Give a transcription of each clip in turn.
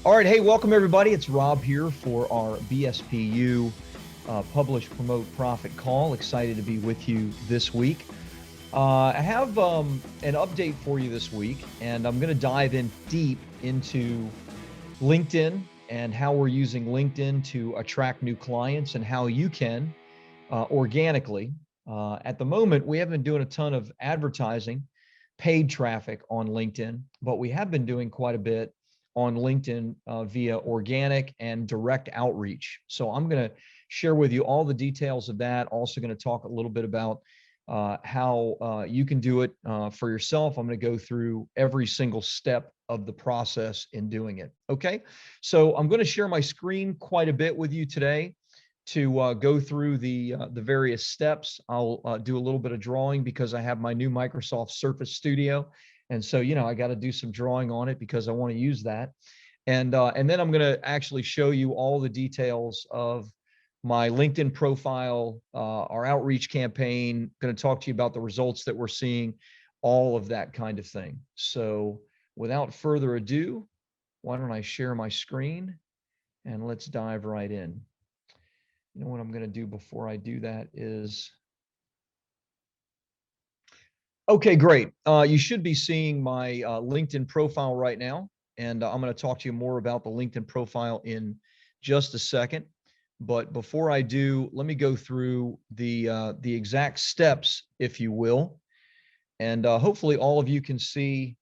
All right. Hey, welcome everybody. It's Rob here for our BSPU Publish, Promote, Profit call. Excited to be with you this week. I have an update for you this week, and I'm going to dive in deep into LinkedIn and how we're using LinkedIn to attract new clients and how you can organically. At the moment, we haven't been doing a ton of advertising, paid traffic on LinkedIn, but we have been doing quite a bit on LinkedIn via organic and direct outreach. So I'm going to share with you all the details of that. Also going to talk a little bit about how you can do it for yourself. I'm going to go through every single step of the process in doing it. Okay. So I'm going to share my screen quite a bit with you today to go through the various steps. I'll do a little bit of drawing because I have my new Microsoft Surface Studio. And so, I got to do some drawing on it because I want to use that. And then I'm going to actually show you all the details of my LinkedIn profile, our outreach campaign, going to talk to you about the results that we're seeing, all of that kind of thing. So without further ado, why don't I share my screen and let's dive right in. What I'm going to do before I do that is, okay, great. You should be seeing my LinkedIn profile right now, and I'm going to talk to you more about the LinkedIn profile in just a second. But before I do, let me go through the exact steps, if you will, and hopefully all of you can see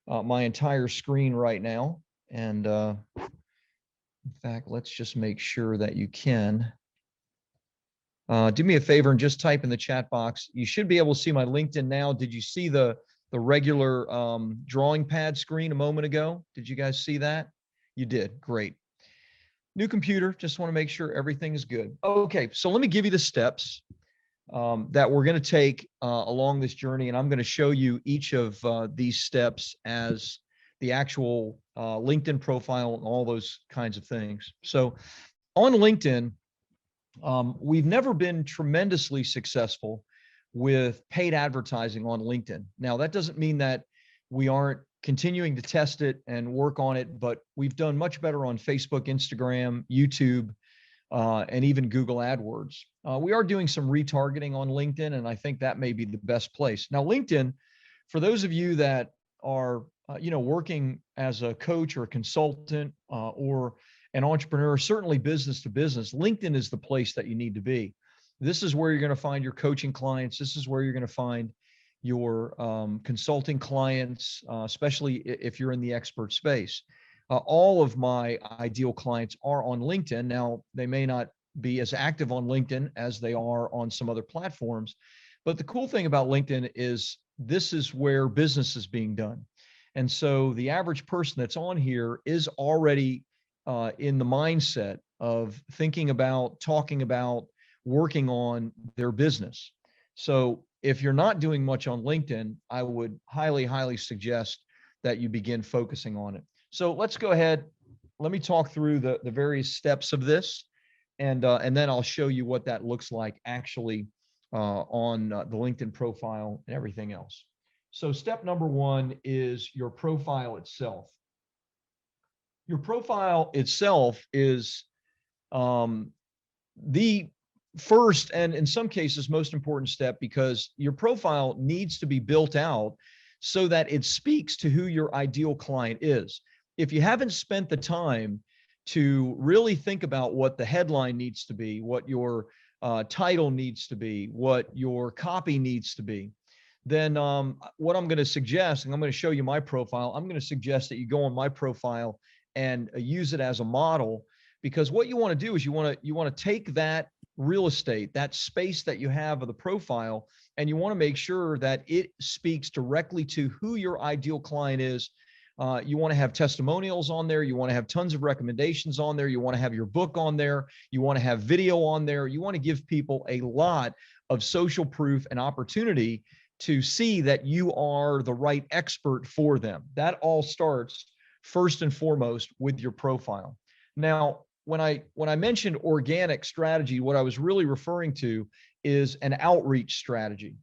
my entire screen right now. And in fact, let's just make sure that you can. Do me a favor and just type in the chat box. You should be able to see my LinkedIn now. Did you see the regular drawing pad screen a moment ago? Did you guys see that? You did. Great. New computer. Just want to make sure everything is good. Okay, so let me give you the steps that we're going to take along this journey, and I'm going to show you each of these steps as the actual LinkedIn profile and all those kinds of things. So on LinkedIn, we've never been tremendously successful with paid advertising on LinkedIn. Now, that doesn't mean that we aren't continuing to test it and work on it, but we've done much better on Facebook, Instagram, YouTube, and even Google AdWords. We are doing some retargeting on LinkedIn, and I think that may be the best place. Now, LinkedIn, for those of you that are, working as a coach or a consultant or an entrepreneur, certainly business to business, LinkedIn is the place that you need to be. This is where you're going to find your coaching clients. This is where you're going to find your consulting clients, especially if you're in the expert space. All of my ideal clients are on LinkedIn. Now, they may not be as active on LinkedIn as they are on some other platforms, but the cool thing about LinkedIn is this is where business is being done. And so the average person that's on here is already in the mindset of thinking about, talking about, working on their business. So if you're not doing much on LinkedIn, I would highly, highly suggest that you begin focusing on it. So let's go ahead. Let me talk through the various steps of this, and then I'll show you what that looks like actually on the LinkedIn profile and everything else. So step number one is your profile itself. Your profile itself is the first and in some cases most important step, because your profile needs to be built out so that it speaks to who your ideal client is. If you haven't spent the time to really think about what the headline needs to be, what your title needs to be, what your copy needs to be, then what I'm going to suggest, and I'm going to show you my profile, I'm going to suggest that you go on my profile and use it as a model, because what you want to do is you want to take that real estate, that space that you have of the profile, and you want to make sure that it speaks directly to who your ideal client is. You want to have testimonials on there. You want to have tons of recommendations on there. You want to have your book on there. You want to have video on there. You want to give people a lot of social proof and opportunity to see that you are the right expert for them. That all starts first and foremost with your profile. Now, when I mentioned organic strategy, what I was really referring to is an outreach strategy.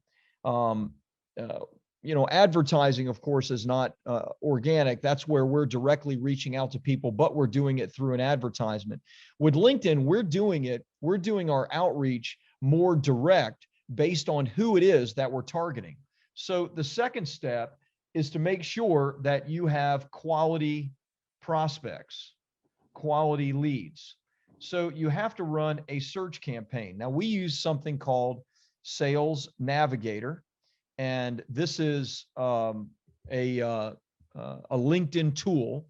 advertising, of course, is not organic. That's where we're directly reaching out to people, but we're doing it through an advertisement. With LinkedIn, we're doing our outreach more direct based on who it is that we're targeting. So the second step is to make sure that you have quality prospects, quality leads. So you have to run a search campaign. Now, we use something called Sales Navigator, and this is a LinkedIn tool.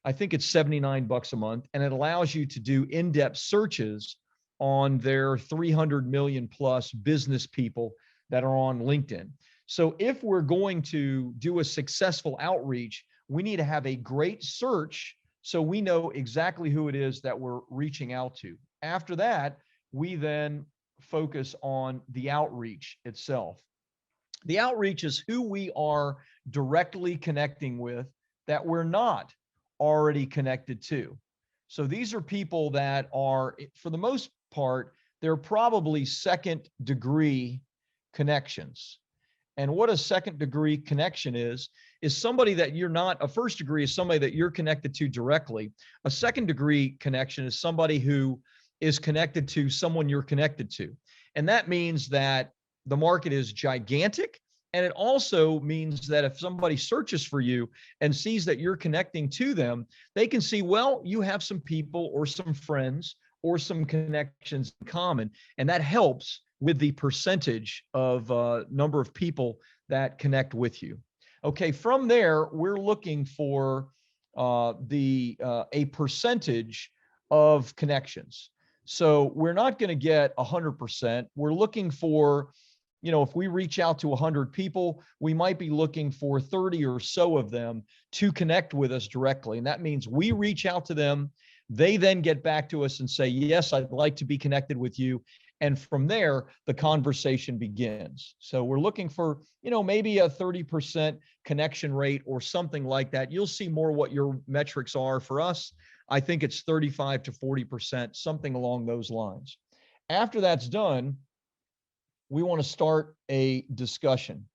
I think it's $79 a month, and it allows you to do in-depth searches on their 300 million plus business people that are on LinkedIn. So if we're going to do a successful outreach, we need to have a great search so we know exactly who it is that we're reaching out to. After that, we then focus on the outreach itself. The outreach is who we are directly connecting with that we're not already connected to. So these are people that are, for the most part, they're probably second degree connections. And what a second degree connection is somebody that you're not. A first degree is somebody that you're connected to directly. A second degree connection is somebody who is connected to someone you're connected to. And that means that the market is gigantic. And it also means that if somebody searches for you and sees that you're connecting to them, they can see, well, you have some people or some friends or some connections in common. And that helps with the percentage of number of people that connect with you. Okay, from there, we're looking for a percentage of connections. So we're not going to get 100%. We're looking for, if we reach out to 100 people, we might be looking for 30 or so of them to connect with us directly. And that means we reach out to them. They then get back to us and say, yes, I'd like to be connected with you. And from there, the conversation begins. So we're looking for, maybe a 30% connection rate or something like that. You'll see more what your metrics are. For us, I think it's 35 to 40%, something along those lines. After that's done, we want to start a discussion,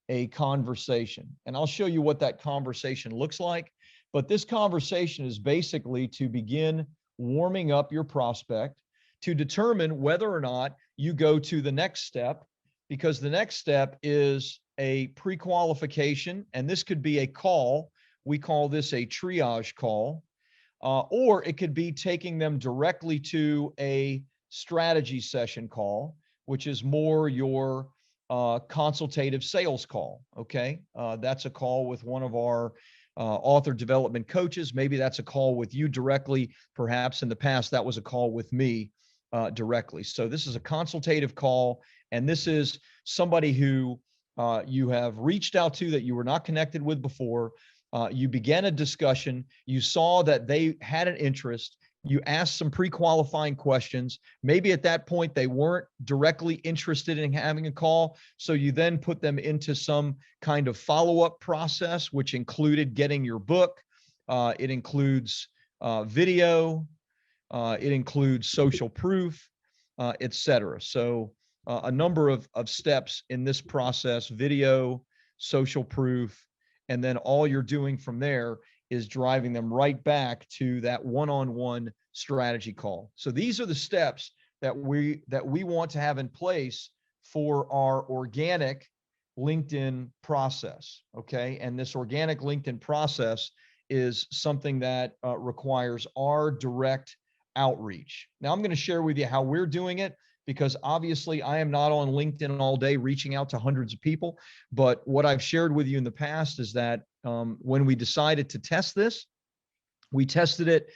a conversation. And I'll show you what that conversation looks like. But this conversation is basically to begin warming up your prospect to determine whether or not you go to the next step, because the next step is a pre-qualification, and this could be a call. We call this a triage call, or it could be taking them directly to a strategy session call, which is more your consultative sales call. Okay, that's a call with one of our author development coaches. Maybe that's a call with you directly. Perhaps in the past, that was a call with me directly. So this is a consultative call, and this is somebody who you have reached out to that you were not connected with before. You began a discussion. You saw that they had an interest. You asked some pre-qualifying questions. Maybe at that point they weren't directly interested in having a call. So you then put them into some kind of follow-up process, which included getting your book. It includes video. It includes social proof, et cetera. So a number of steps in this process: video, social proof, and then all you're doing from there is driving them right back to that one-on-one strategy call. So these are the steps that we want to have in place for our organic LinkedIn process. Okay, and this organic LinkedIn process is something that requires our direct outreach. Now, I'm going to share with you how we're doing it, because obviously I am not on LinkedIn all day reaching out to hundreds of people. But what I've shared with you in the past is that when we decided to test this, we tested it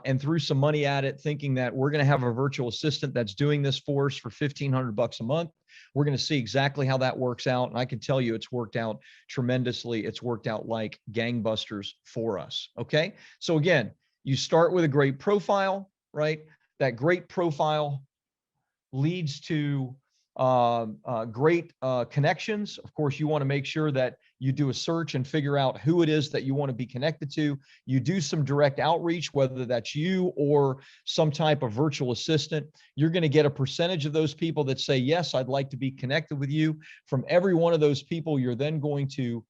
and threw some money at it, thinking that we're going to have a virtual assistant that's doing this for us for $1,500 a month. We're going to see exactly how that works out. And I can tell you it's worked out tremendously. It's worked out like gangbusters for us. Okay. So again, you start with a great profile, right? That great profile leads to great connections. Of course, you want to make sure that You do a search and figure out who it is that you want to be connected to. You do some direct outreach, whether that's you or some type of virtual assistant. You're going to get a percentage of those people that say, yes, I'd like to be connected with you. From every one of those people, you're then going to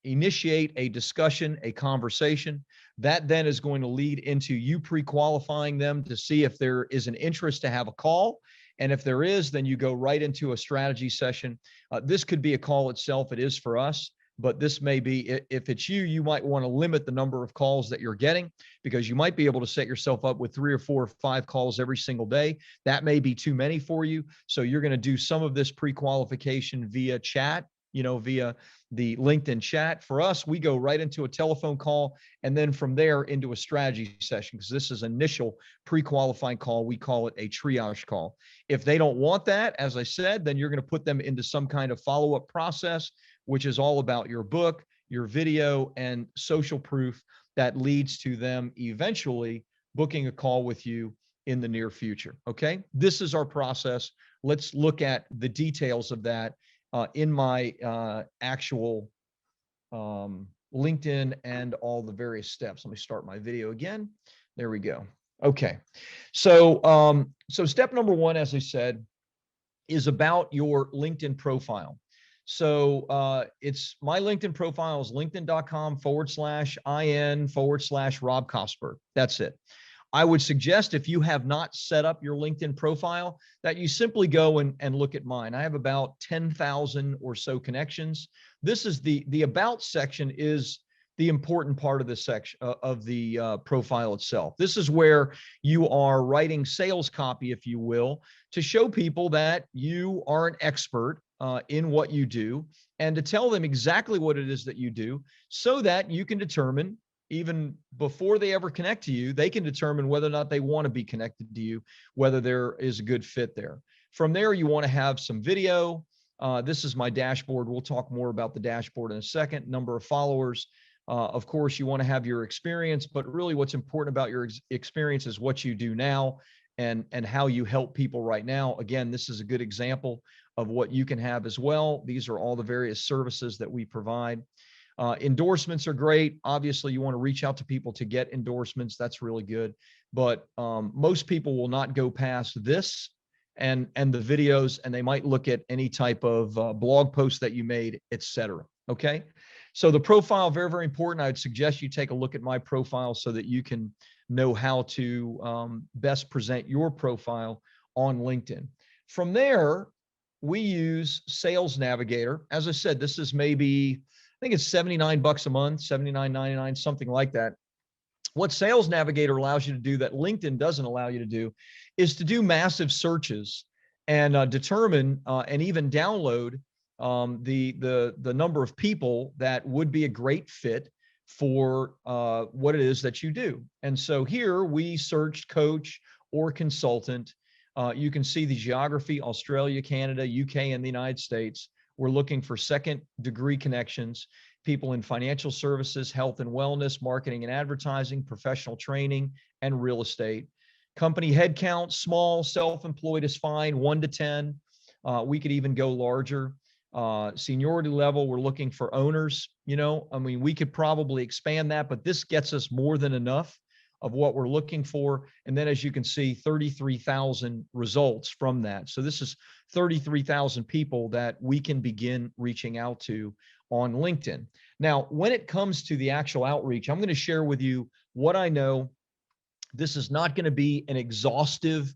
initiate a discussion, a conversation. That then is going to lead into you pre-qualifying them to see if there is an interest to have a call. And if there is, then you go right into a strategy session. This could be a call itself. It is for us, but this may be, if it's you, you might want to limit the number of calls that you're getting, because you might be able to set yourself up with 3 or 4 or 5 calls every single day. That may be too many for you. So you're going to do some of this pre-qualification via chat, via the LinkedIn chat. For us, we go right into a telephone call, and then from there into a strategy session, because this is initial pre-qualifying call. We call it a triage call. If they don't want that, as I said, then you're going to put them into some kind of follow-up process, which is all about your book, your video, and social proof that leads to them eventually booking a call with you in the near future. Okay, this is our process. Let's look at the details of that in my actual LinkedIn and all the various steps. Let me start my video again. There we go. Okay. So, so step number 1, as I said, is about your LinkedIn profile. So it's my LinkedIn profile is linkedin.com/in/Rob Kosberg. That's it. I would suggest, if you have not set up your LinkedIn profile, that you simply go and look at mine. I have about 10,000 or so connections. This is the about section is the important part of the section of the profile itself. This is where you are writing sales copy, if you will, to show people that you are an expert in what you do, and to tell them exactly what it is that you do, so that you can determine, even before they ever connect to you, they can determine whether or not they want to be connected to you, whether there is a good fit there. From there, you want to have some video. This is my dashboard. We'll talk more about the dashboard in a second. Number of followers. Of course, you want to have your experience, but really what's important about your experience is what you do now and how you help people right now. Again, this is a good example of what you can have as well. These are all the various services that we provide. Endorsements are great. Obviously, you want to reach out to people to get endorsements. That's really good. But most people will not go past this and the videos, and they might look at any type of blog post that you made, etc. Okay. So the profile, very, very important. I would suggest you take a look at my profile so that you can know how to best present your profile on LinkedIn. From there, we use Sales Navigator. As I said, this is maybe, I think it's $79 a month, $79.99, something like that. What Sales Navigator allows you to do that LinkedIn doesn't allow you to do is to do massive searches and determine and even download the number of people that would be a great fit for what it is that you do. And so here we searched coach or consultant. You can see the geography: Australia, Canada, UK, and the United States. We're looking for second-degree connections, people in financial services, health and wellness, marketing and advertising, professional training, and real estate. Company headcount: small, self-employed is fine, 1 to 10. We could even go larger. Seniority level, we're looking for owners. I mean, we could probably expand that, but this gets us more than enough of what we're looking for. And then, as you can see, 33,000 results from that. So this is 33,000 people that we can begin reaching out to on LinkedIn. Now, when it comes to the actual outreach, I'm going to share with you what I know. This is not going to be an exhaustive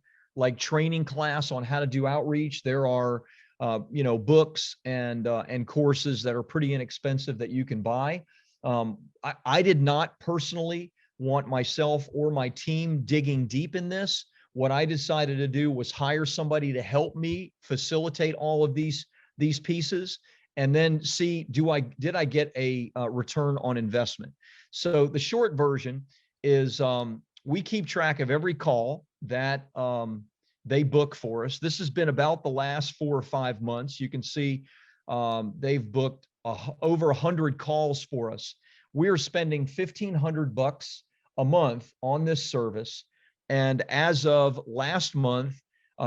training class on how to do outreach. There are books and courses that are pretty inexpensive that you can buy. I did not personally want myself or my team digging deep in this. What I decided to do was hire somebody to help me facilitate all of these pieces, and then see, did I get a return on investment? So the short version is we keep track of every call that they book for us. This has been about the last 4 or 5 months. You can see they've booked over 100 calls for us. We're spending $1,500 a month on this service. And as of last month,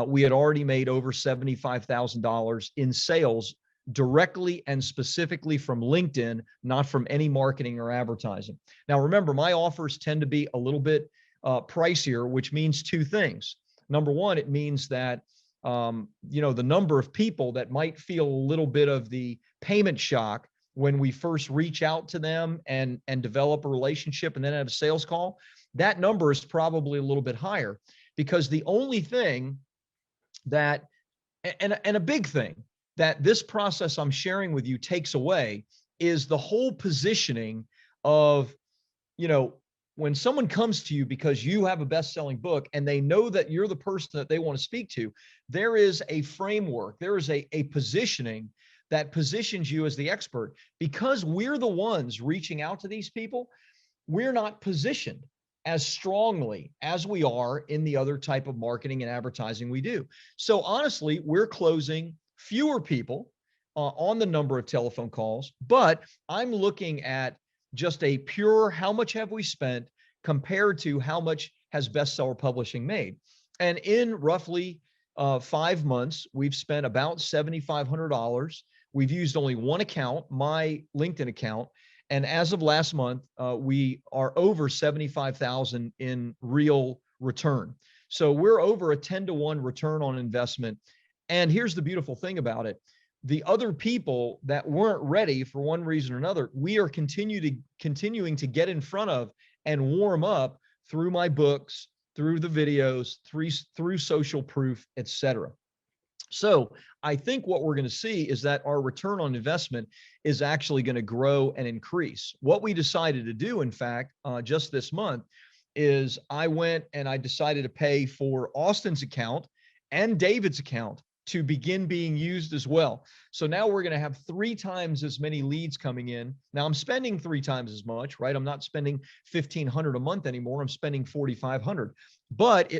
we had already made over $75,000 in sales directly and specifically from LinkedIn, not from any marketing or advertising. Now, remember, my offers tend to be a little bit pricier, which means two things. Number one, it means that the number of people that might feel a little bit of the payment shock when we first reach out to them and develop a relationship and then have a sales call, that number is probably a little bit higher, because the only thing that, and a big thing that this process I'm sharing with you takes away, is the whole positioning of, when someone comes to you because you have a best-selling book and they know that you're the person that they want to speak to, there is a framework, there is a positioning that positions you as the expert. Because we're the ones reaching out to these people, we're not positioned as strongly as we are in the other type of marketing and advertising we do. So honestly, we're closing fewer people on the number of telephone calls, but I'm looking at just a pure, how much have we spent compared to how much has Bestseller Publishing made? And in roughly 5 months, we've spent about $7,500. We've used only one account, my LinkedIn account. And as of last month, we are over 75,000 in real return. So we're over a 10-to-1 return on investment. And here's the beautiful thing about it. The other people that weren't ready for one reason or another, we are continuing to get in front of and warm up through my books, through the videos, through social proof, etc. So I think what we're going to see is that our return on investment is actually going to grow and increase. What we decided to do, in fact, just this month, is I went and I decided to pay for Austin's account and David's account to begin being used as well. So now we're going to have 3 times as many leads coming in. Now I'm spending 3 times as much, right? I'm not spending $1,500 a month anymore. I'm spending $4,500. But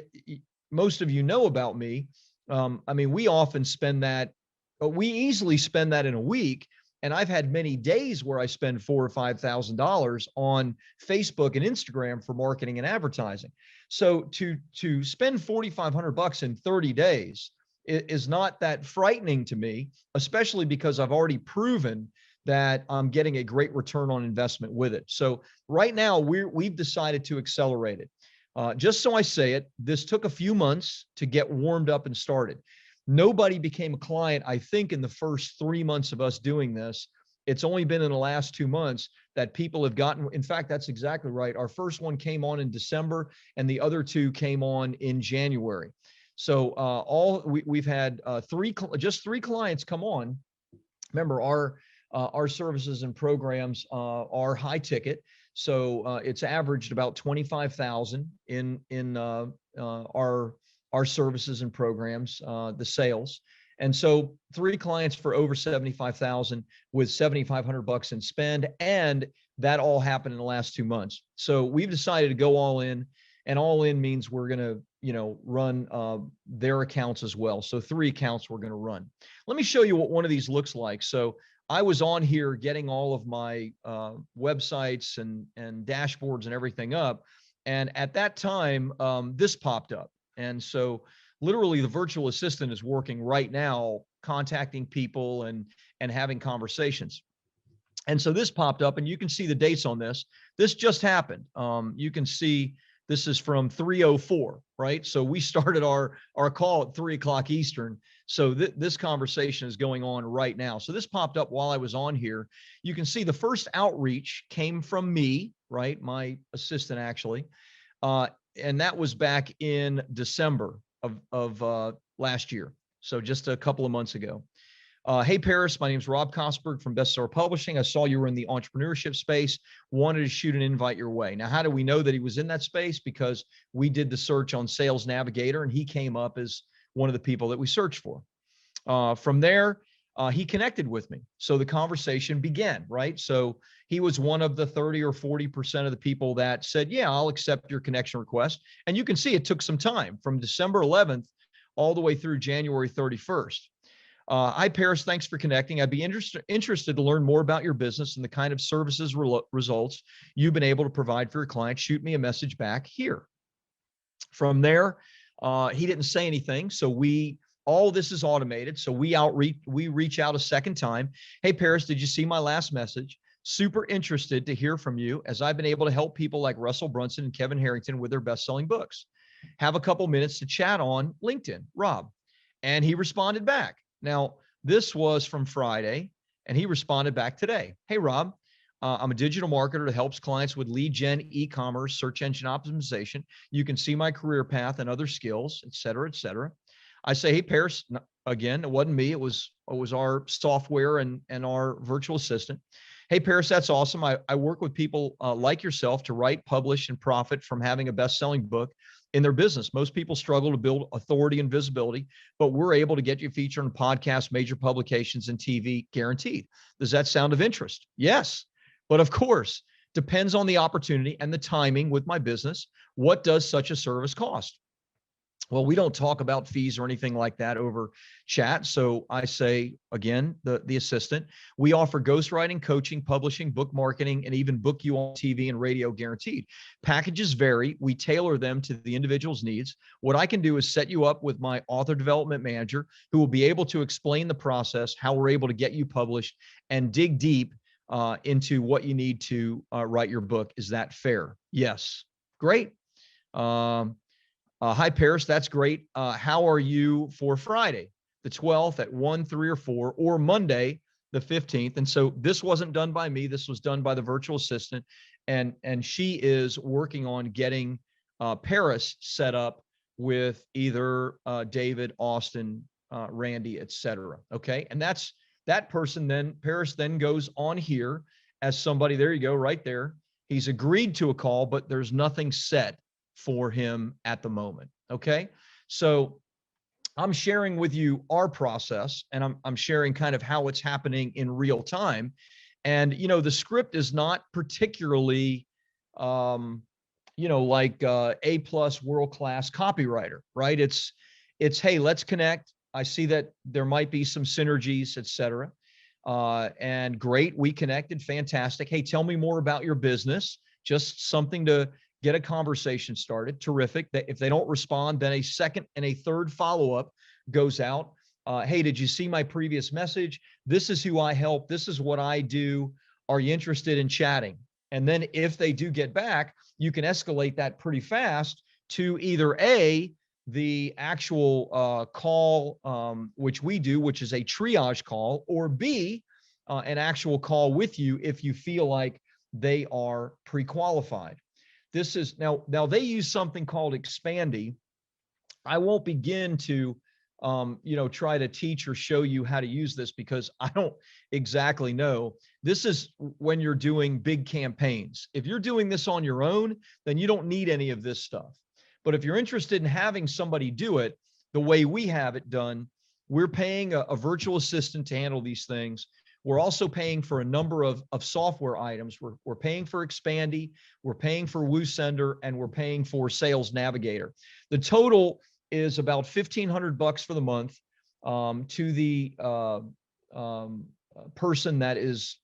most of you know about me. We often spend that, we easily spend that in a week. And I've had many days where I spend $4,000 or $5,000 on Facebook and Instagram for marketing and advertising. So to spend $4,500 in 30 days is not that frightening to me, especially because I've already proven that I'm getting a great return on investment with it. So right now we've decided to accelerate it. Just so I say it, this took a few months to get warmed up and started. Nobody became a client, I think, in the first 3 months of us doing this. It's only been in the last 2 months that people have gotten. In fact, that's exactly right. Our first one came on in December and the other 2 came on in January. So we've had 3 clients come on. Remember, our services and programs are high ticket. So it's averaged about 25,000 in our services and programs, the sales. And so 3 clients for over 75,000 with $7,500 in spend. And that all happened in the last 2 months. So we've decided to go all in, and all in means we're going to, run their accounts as well. So 3 accounts we're going to run. Let me show you what one of these looks like. So I was on here getting all of my websites and dashboards and everything up. And at that time, this popped up. And so literally the virtual assistant is working right now, contacting people and having conversations. And so this popped up, and you can see the dates on this. This just happened. You can see this is from 3:04, right? So we started our call at 3 o'clock Eastern. So this conversation is going on right now. So this popped up while I was on here. You can see the first outreach came from me, right? My assistant, actually. And that was back in December of last year. So just a couple of months ago. Hey, Paris, my name is Rob Kosberg from Bestseller Publishing. I saw you were in the entrepreneurship space, wanted to shoot an invite your way. Now, how do we know that he was in that space? Because we did the search on Sales Navigator, and he came up as one of the people that we searched for. From there, he connected with me. So the conversation began, right? So he was one of the 30 or 40% of the people that said, yeah, I'll accept your connection request. And you can see it took some time from December 11th all the way through January 31st. Hi, Paris. Thanks for connecting. I'd be interested to learn more about your business and the kind of services results you've been able to provide for your clients. Shoot me a message back here. From there, he didn't say anything. So we All this is automated. So we reach out a second time. Hey, Paris, did you see my last message? Super interested to hear from you, as I've been able to help people like Russell Brunson and Kevin Harrington with their best-selling books. Have a couple minutes to chat on LinkedIn, Rob. And he responded back. Now, this was from Friday, and he responded back today. Hey, Rob, I'm a digital marketer that helps clients with lead gen, e-commerce, search engine optimization. You can see my career path and other skills, et cetera, et cetera. I say, hey, Paris, again, it wasn't me. It was our software and our virtual assistant. Hey, Paris, that's awesome. I work with people like yourself to write, publish, and profit from having a best-selling book in their business. Most people struggle to build authority and visibility, but we're able to get you featured on podcasts, major publications, and TV, guaranteed. Does that sound of interest? Yes. But of course, depends on the opportunity and the timing with my business. What does such a service cost? Well, we don't talk about fees or anything like that over chat. So I say, again, the assistant, we offer ghostwriting, coaching, publishing, book marketing, and even book you on TV and radio, guaranteed. Packages vary. We tailor them to the individual's needs. What I can do is set you up with my author development manager, who will be able to explain the process, how we're able to get you published, and dig deep into what you need to write your book. Is that fair? Yes. Great. Hi, Paris. That's great. How are you for Friday, the 12th at 1, 3, or 4, or Monday, the 15th? And so this wasn't done by me. This was done by the virtual assistant. And she is working on getting Paris set up with either David, Austin, Randy, et cetera. Okay. And that's that person. Then Paris then goes on here as somebody. There you go, right there. He's agreed to a call, but there's nothing set for him at the moment. Okay. So I'm sharing with you our process, and I'm sharing kind of how it's happening in real time. And, the script is not particularly, like A+ world-class copywriter, right? It's, hey, let's connect. I see that there might be some synergies, et cetera. And great. We connected. Fantastic. Hey, tell me more about your business. Just something to get a conversation started. Terrific. That if they don't respond, then a second and a third follow-up goes out. Hey, did you see my previous message? This is who I help. This is what I do. Are you interested in chatting? And then if they do get back, you can escalate that pretty fast to either A, the actual call, which we do, which is a triage call, or B, an actual call with you if you feel like they are pre-qualified. This is now they use something called Expandy. I won't begin to, try to teach or show you how to use this because I don't exactly know. This is when you're doing big campaigns. If you're doing this on your own, then you don't need any of this stuff. But if you're interested in having somebody do it the way we have it done, we're paying a virtual assistant to handle these things. We're also paying for a number of software items. We're paying for Expandy, we're paying for WooSender, and we're paying for Sales Navigator. The total is about $1,500 for the month to the person that is,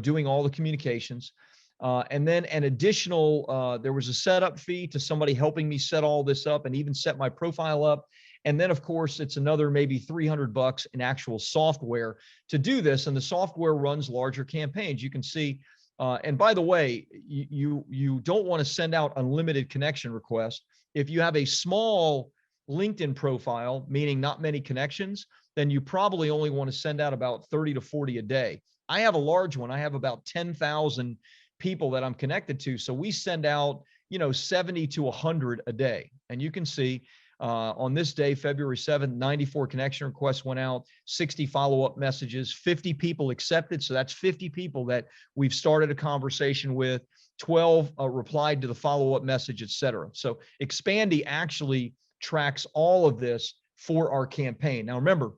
doing all the communications. And then an additional, there was a setup fee to somebody helping me set all this up and even set my profile up. And then, of course, it's another maybe $300 in actual software to do this. And the software runs larger campaigns. You can see, and by the way, you don't want to send out unlimited connection requests. If you have a small LinkedIn profile, meaning not many connections, then you probably only want to send out about 30 to 40 a day. I have a large one. I have about 10,000 people that I'm connected to. So we send out, 70 to 100 a day. And you can see, on this day, February 7th, 94 connection requests went out, 60 follow-up messages, 50 people accepted. So that's 50 people that we've started a conversation with, 12 replied to the follow-up message, et cetera. So Expandy actually tracks all of this for our campaign. Now, remember,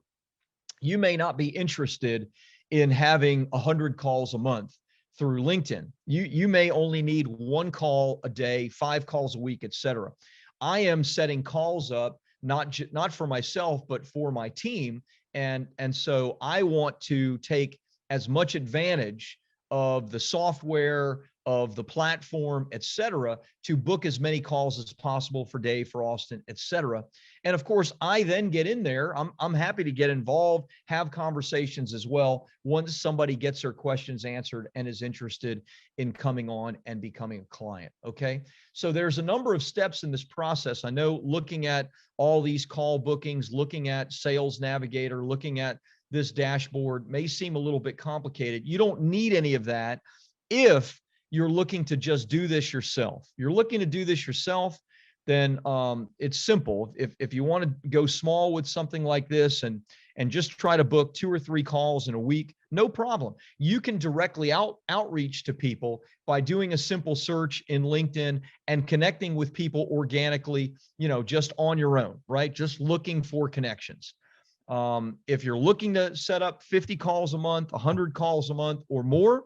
you may not be interested in having 100 calls a month through LinkedIn. You may only need 1 call a day, 5 calls a week, et cetera. I am setting calls up, not for myself, but for my team. And so I want to take as much advantage of the software, of the platform, et cetera, to book as many calls as possible for Dave, for Austin, et cetera. And of course, I then get in there. I'm happy to get involved, have conversations as well once somebody gets their questions answered and is interested in coming on and becoming a client. Okay. So there's a number of steps in this process. I know looking at all these call bookings, looking at Sales Navigator, looking at this dashboard may seem a little bit complicated. You don't need any of that if you're looking to just do this yourself. You're looking to do this yourself, then it's simple. If you want to go small with something like this and just try to book 2 or 3 calls in a week, no problem. You can directly outreach to people by doing a simple search in LinkedIn and connecting with people organically, just on your own, right? Just looking for connections. If you're looking to set up 50 calls a month, 100 calls a month or more,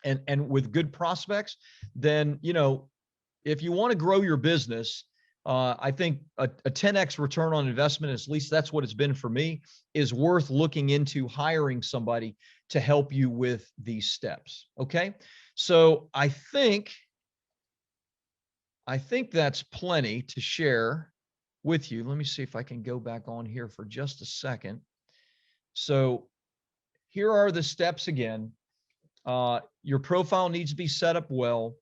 and with good prospects, then, if you want to grow your business, I think a 10x return on investment, at least that's what it's been for me, is worth looking into hiring somebody to help you with these steps. Okay. So I think that's plenty to share with you. Let me see if I can go back on here for just a second. So here are the steps again. Your profile needs to be set up well.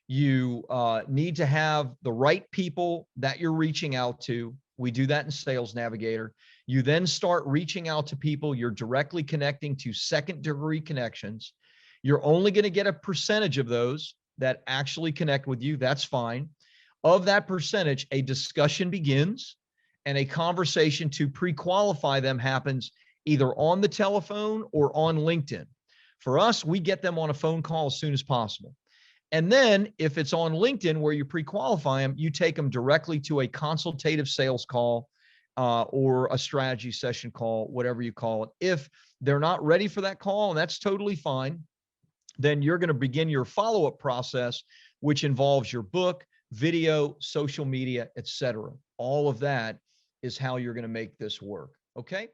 You need to have the right people that you're reaching out to. We do that in Sales Navigator. You then start reaching out to people you're directly connecting to, second-degree connections. You're only going to get a percentage of those that actually connect with you. That's fine. Of that percentage, a discussion begins and a conversation to pre-qualify them happens either on the telephone or on LinkedIn. For us, we get them on a phone call as soon as possible. And then if it's on LinkedIn where you pre-qualify them, you take them directly to a consultative sales call or a strategy session call, whatever you call it. If they're not ready for that call, and that's totally fine, then you're going to begin your follow-up process, which involves your book, video, social media, et cetera. All of that is how you're going to make this work. Okay.